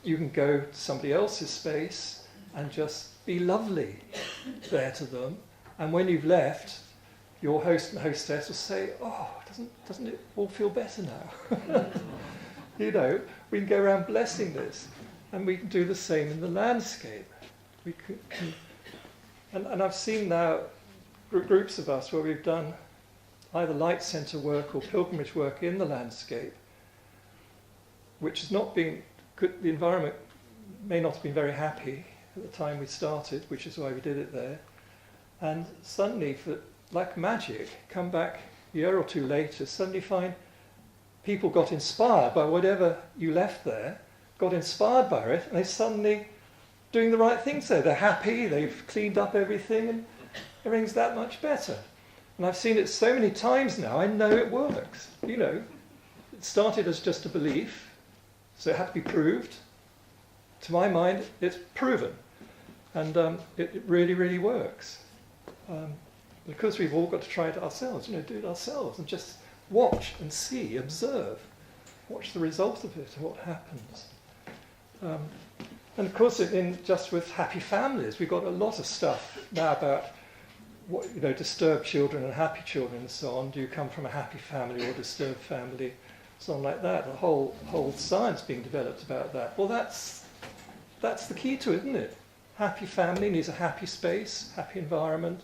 You can go to somebody else's space and just be lovely there to them. And when you've left, your host and hostess will say, "Oh, doesn't it all feel better now?" You know, we can go around blessing this, and we can do the same in the landscape. We can and I've seen now groups of us where we've done either light centre work or pilgrimage work in the landscape, which has not been good. The environment may not have been very happy at the time we started, which is why we did it there. And suddenly, like magic, come back a year or two later, suddenly find people got inspired by whatever you left there, got inspired by it, and they're suddenly doing the right things there. They're happy, they've cleaned up everything, and everything's that much better. And I've seen it so many times now, I know it works. You know, it started as just a belief, so it had to be proved. To my mind, it's proven. And it really, really works. Because we've all got to try it ourselves, do it ourselves, and just watch and see, observe, watch the result of it and what happens. And of course, just with happy families, we've got a lot of stuff now about disturbed children and happy children and so on. Do you come from a happy family or a disturbed family? Something like that. A whole science being developed about that. Well, that's the key to it, isn't it? Happy family needs a happy space, happy environment,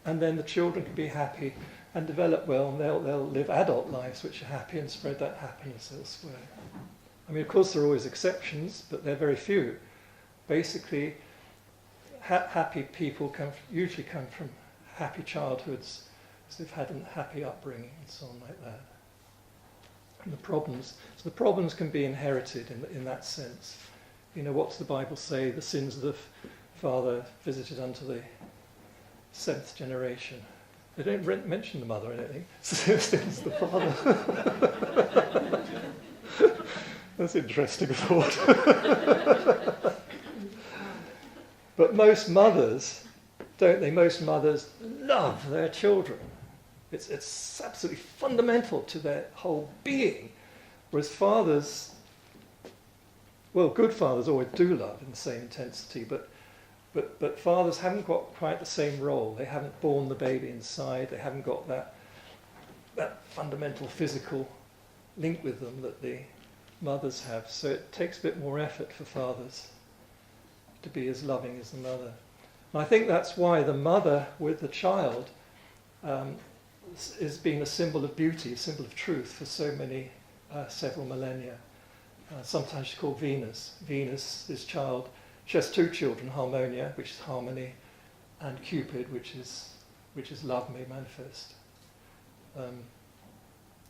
and then the children can be happy and develop well, and they'll live adult lives which are happy and spread that happiness elsewhere. I mean, of course, there are always exceptions, but they're very few. Basically, happy people usually come from happy childhoods, so they've had a happy upbringing and so on like that. And the problems can be inherited in that sense. You know, what does the Bible say? The sins of the father visited unto the 7th generation. They don't mention the mother or anything. Sins of the father. That's an interesting thought. But most mothers, don't they? Most mothers love their children. It's absolutely fundamental to their whole being. Whereas fathers, well, good fathers always do love in the same intensity, but fathers haven't got quite the same role. They haven't borne the baby inside. They haven't got that fundamental physical link with them that the mothers have. So it takes a bit more effort for fathers to be as loving as the mother. And I think that's why the mother with the child is being a symbol of beauty, a symbol of truth for so many, several millennia. Sometimes she's called Venus. Venus, this child, she has 2 children, Harmonia, which is harmony, and Cupid, which is love made manifest.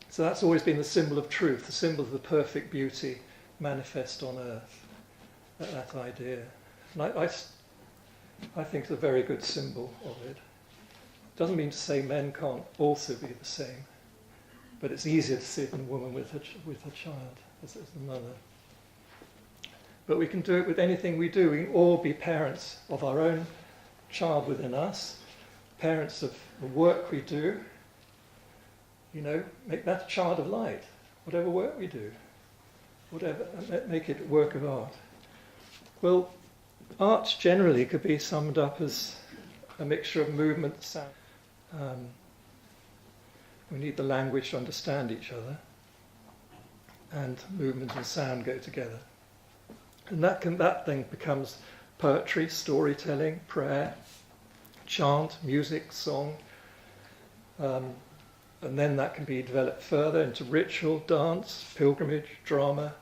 So that's always been the symbol of truth, the symbol of the perfect beauty manifest on earth, that idea. And I think it's a very good symbol of it. Doesn't mean to say men can't also be the same, but it's easier to see it in a woman with her child as the mother. But we can do it with anything we do. We can all be parents of our own child within us, parents of the work we do. You know, make that a child of light, whatever work we do, make it a work of art. Well, arts generally could be summed up as a mixture of movement and sound. We need the language to understand each other, and movement and sound go together. And that then becomes poetry, storytelling, prayer, chant, music, song. And then that can be developed further into ritual, dance, pilgrimage, drama.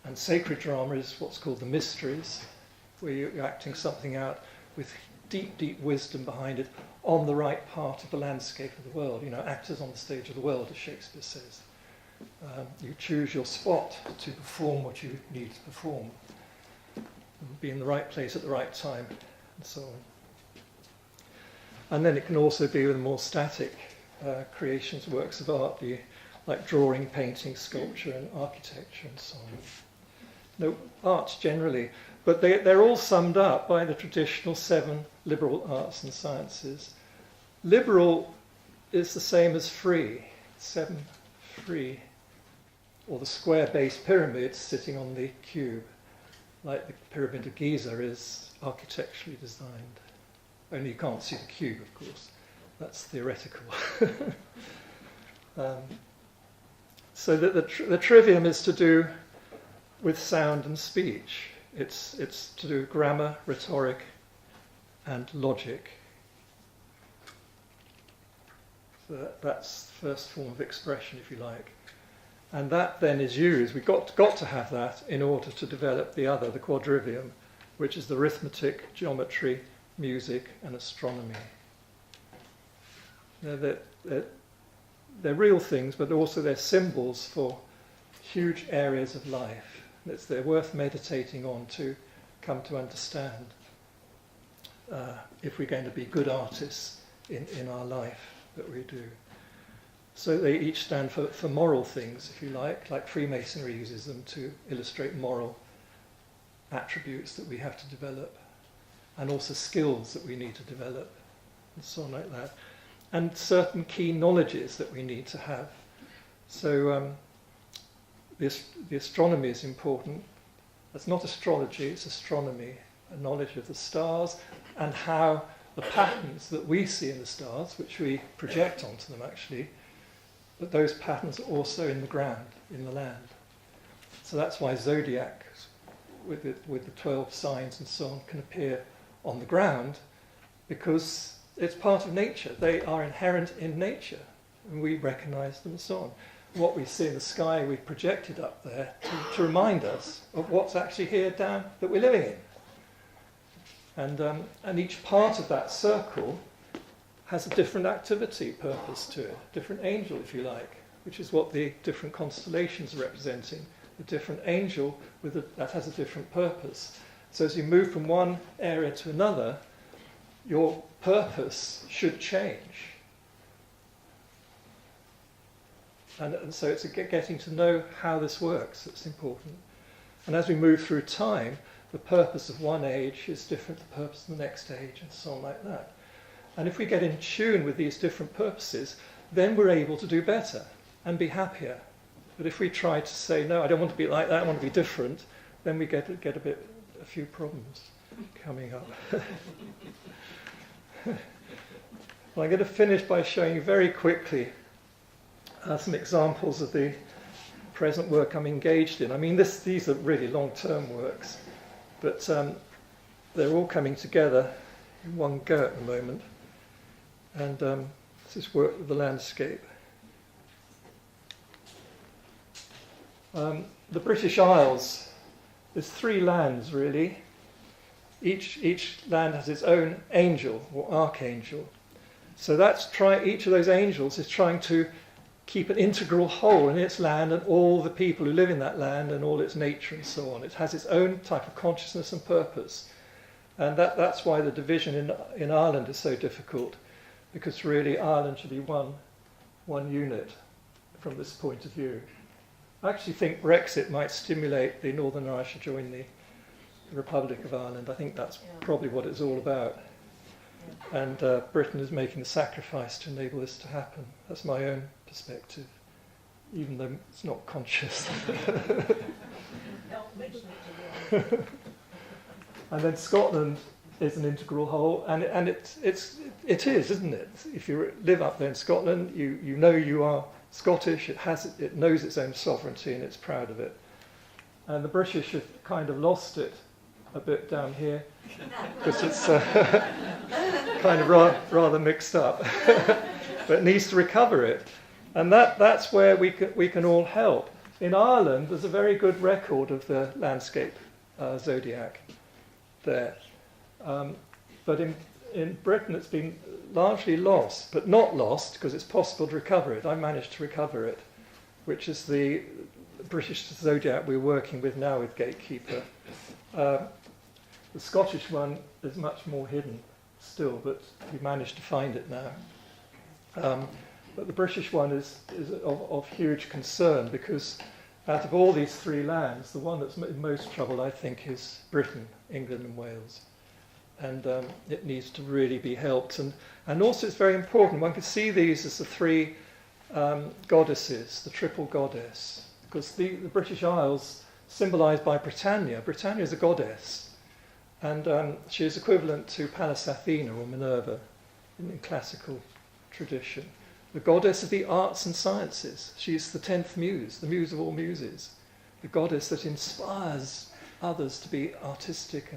And sacred drama is what's called the mysteries, where you're acting something out with deep, deep wisdom behind it on the right part of the landscape of the world. You know, actors on the stage of the world, as Shakespeare says. You choose your spot to perform what you need to perform. And be in the right place at the right time, and so on. And then it can also be with more static creations, works of art, like drawing, painting, sculpture, and architecture, and so on. No, arts generally, but they're all summed up by the traditional 7 liberal arts and sciences. Liberal is the same as free, 7 free, or the square-based pyramid sitting on the cube, like the Pyramid of Giza is architecturally designed. Only you can't see the cube, of course. That's theoretical. So the trivium is to do with sound and speech. It's to do with grammar, rhetoric, and logic. So that's the first form of expression, if you like. And that then is used. We've got to have that in order to develop the other, the quadrivium, which is the arithmetic, geometry, music, and astronomy. They're real things, but also they're symbols for huge areas of life. They're worth meditating on to come to understand if we're going to be good artists in our life that we do. So they each stand for moral things, if you like Freemasonry uses them to illustrate moral attributes that we have to develop, and also skills that we need to develop, and so on like that. And certain key knowledges that we need to have. So the astronomy is important. That's not astrology, it's astronomy, a knowledge of the stars and how the patterns that we see in the stars, which we project onto them actually, but those patterns are also in the ground, in the land. So that's why zodiac, with the 12 signs and so on, can appear on the ground, because it's part of nature. They are inherent in nature, and we recognise them and so on. What we see in the sky, we project it up there to remind us of what's actually here down that we're living in. And each part of that circle has a different activity purpose to it, a different angel, if you like, which is what the different constellations are representing. The different angel that has a different purpose. So as you move from one area to another, your purpose should change. And so it's getting to know how this works that's important. And as we move through time, the purpose of one age is different to the purpose of the next age, and so on like that. And if we get in tune with these different purposes, then we're able to do better and be happier. But if we try to say, no, I don't want to be like that, I want to be different, then we get a few problems coming up. Well, I'm going to finish by showing you very quickly some examples of the present work I'm engaged in. I mean, these are really long-term works, but they're all coming together in one go at the moment. And this is work with the landscape. The British Isles, there's 3 lands really. Each land has its own angel or archangel. So each of those angels is trying to keep an integral whole in its land and all the people who live in that land and all its nature and so on. It has its own type of consciousness and purpose. And that's why the division in Ireland is so difficult, because really Ireland should be one unit from this point of view. I actually think Brexit might stimulate the Northern Irish to join the Republic of Ireland. I think that's probably what it's all about. And Britain is making the sacrifice to enable this to happen. That's my own perspective, even though it's not conscious. And then Scotland is an integral whole, and it is, isn't it? If you live up there in Scotland, you know you are Scottish. It knows its own sovereignty, and it's proud of it. And the British have kind of lost it a bit down here, because it's kind of rather mixed up, but it needs to recover it, and that's where we can all help. In Ireland, there's a very good record of the landscape zodiac there. But in Britain, it's been largely lost, but not lost because it's possible to recover it. I managed to recover it, which is the British zodiac we're working with now with Gatekeeper. The Scottish one is much more hidden still, but we managed to find it now. But the British one is of huge concern, because out of all these three lands, the one that's in most trouble, I think, is Britain, England and Wales. And it needs to really be helped. And also it's very important, one could see these as the three goddesses, the triple goddess, because the British Isles, symbolised by Britannia. Britannia is a goddess, and she is equivalent to Pallas Athena or Minerva in classical tradition. The goddess of the arts and sciences. She's the 10th muse, the muse of all muses. The goddess that inspires others to be artistic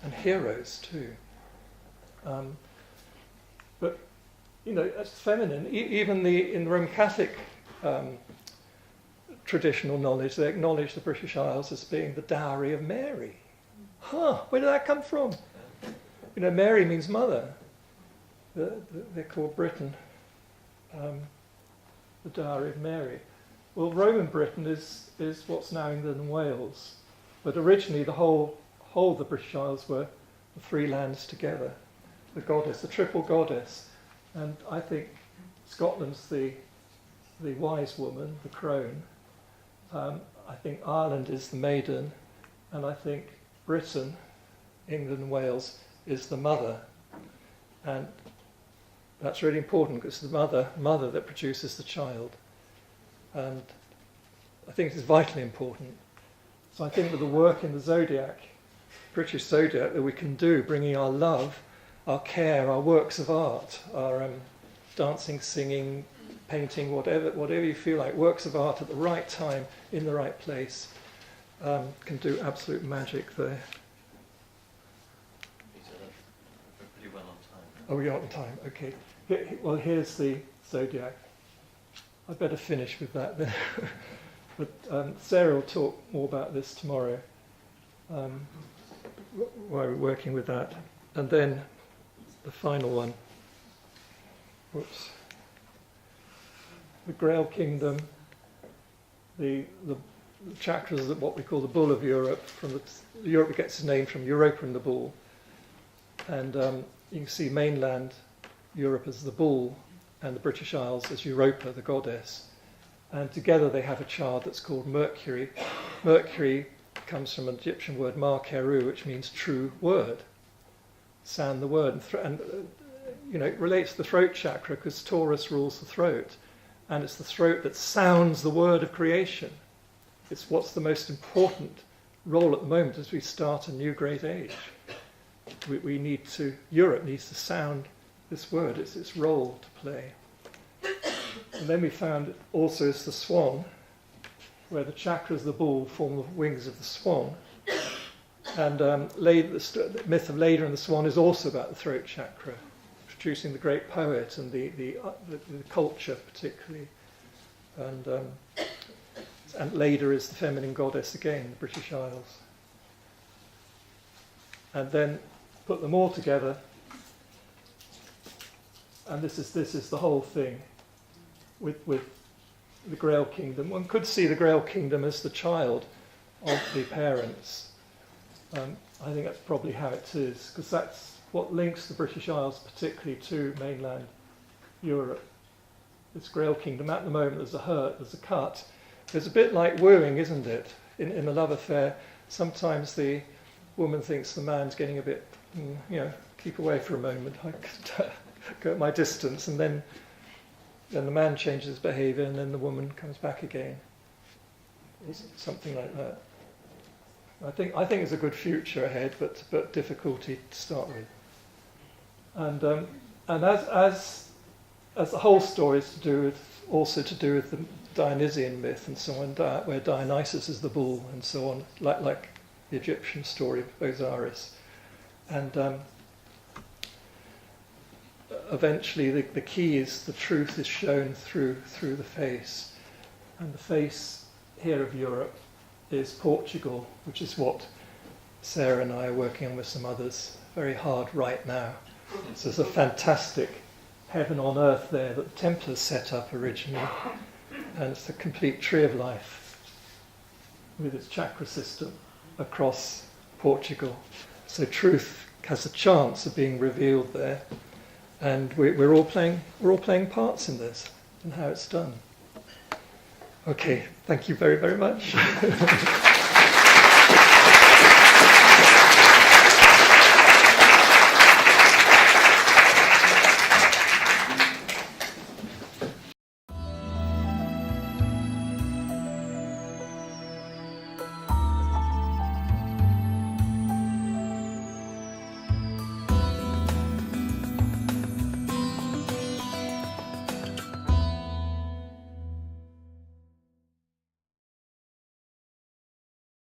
and heroes too. But, as feminine, even in the Roman Catholic traditional knowledge, they acknowledge the British Isles as being the Dowry of Mary. Where did that come from? Mary means mother. They call Britain the Dowry of Mary. Well, Roman Britain is what's now England and Wales, but originally the whole of the British Isles were the three lands together. The goddess, the triple goddess, and I think Scotland's the wise woman, the crone. I think Ireland is the maiden, and I think Britain, England and Wales, is the mother. And that's really important, because it's the mother that produces the child. And I think it is vitally important. So I think with the work in the zodiac, British zodiac, that we can do, bringing our love, our care, our works of art, our dancing, singing, painting, whatever you feel like, works of art at the right time, in the right place, can do absolute magic there. We're pretty well on time. Oh, we're on time, okay. Well, here's the zodiac. I'd better finish with that then. But Sarah will talk more about this tomorrow, while we're working with that. And then the final one. Whoops. The Grail Kingdom, the chakras are what we call the bull of Europe. Europe gets its name from Europa and the bull. And you can see mainland Europe as the bull, and the British Isles as Europa, the goddess. And together they have a child that's called Mercury. Mercury comes from an Egyptian word, Markeru, which means true word. Sound the word. And it relates to the throat chakra, because Taurus rules the throat. And it's the throat that sounds the word of creation. It's what's the most important role at the moment as we start a new great age. Europe needs to sound this word, it's its role to play. And then we found also is the swan, where the chakras of the bull form the wings of the swan. And the myth of Leda and the swan is also about the throat chakra, producing the great poet and the culture particularly. And Leda is the feminine goddess again, the British Isles. And then put them all together, and this is the whole thing with the Grail Kingdom. One could see the Grail Kingdom as the child of the parents. I think that's probably how it is, because that's what links the British Isles particularly to mainland Europe. This Grail Kingdom, at the moment there's a hurt, there's a cut. It's a bit like wooing, isn't it? In a love affair, sometimes the woman thinks the man's getting a bit, keep away for a moment, I could go at my distance, and then the man changes his behaviour, and then the woman comes back again. It's something like that. I think it's a good future ahead, but difficulty to start with. And as the whole story is also to do with the Dionysian myth and so on, where Dionysus is the bull and so on, like the Egyptian story of Osiris. And eventually the key is the truth is shown through the face. And the face here of Europe is Portugal, which is what Sarah and I are working on with some others very hard right now. So there's a fantastic heaven on earth there that the Templars set up originally, and it's the complete tree of life with its chakra system across Portugal. So truth has a chance of being revealed there, and we're all playing parts in this and how it's done. Okay, thank you very, very much.